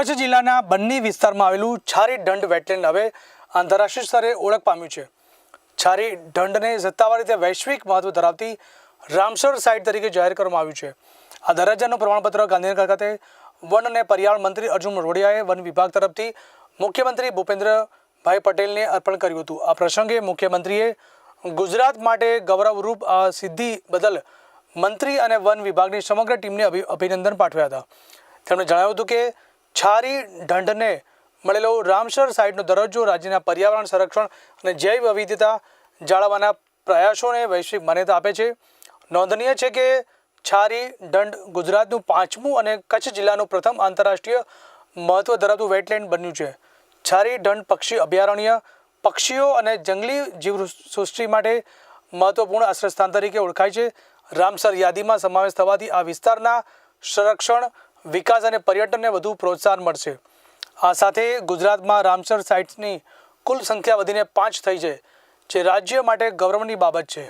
કચ્છ જિલ્લાના બન્ની વિસ્તારમાં આવેલું છારી ઢંઢ વેટલેન્ડ હવે આંતરરાષ્ટ્રીય સ્તરે ઓળખ પામ્યું છે। છારી ઢંઢને સત્તાવાર રીતે વૈશ્વિક મહત્વ ધરાવતી રામસર સાઇટ તરીકે જાહેર કરવામાં આવ્યું છે। આ દરજ્જાનું પ્રમાણપત્ર ગાંધીનગર ખાતે વન અને પર્યાવરણ મંત્રી અર્જુન મોઢવાડિયાએ વન વિભાગ તરફથી મુખ્યમંત્રી ભૂપેન્દ્રભાઈ પટેલને અર્પણ કર્યું હતું। આ પ્રસંગે મુખ્યમંત્રીએ ગુજરાત માટે ગૌરવરૂપ આ સિદ્ધિ બદલ મંત્રી અને વન વિભાગની સમગ્ર ટીમને અભિનંદન પાઠવ્યા હતા। તેમણે જણાવ્યું હતું કે છારી ઢંઢને મળેલો રામસર સાઇટનો દરજ્જો રાજ્યના પર્યાવરણ સંરક્ષણ અને જૈવ વિવિધતા જાળવવાના પ્રયાસોને વૈશ્વિક માન્યતા આપે છે। નોંધનીય છે કે છારી ઢંઢ ગુજરાતનું 5મું અને કચ્છ જિલ્લાનું પ્રથમ આંતરરાષ્ટ્રીય મહત્વ ધરાવતું વેટલેન્ડ બન્યું છે। છારી ઢંઢ પક્ષી અભયારણ્ય પક્ષીઓ અને જંગલી જીવસૃષ્ટિ માટે મહત્વપૂર્ણ આશ્રયસ્થાન તરીકે ઓળખાય છે। રામસર યાદીમાં સમાવેશ થવાથી આ વિસ્તારના સંરક્ષણ વિકાસ અને પર્યટનને વધુ પ્રોત્સાહન મળશે। આ સાથે ગુજરાતમાં રામસર સાઇટ્સની કુલ સંખ્યા વધીને 5 થઈ છે, જે રાજ્ય માટે ગૌરવની બાબત છે।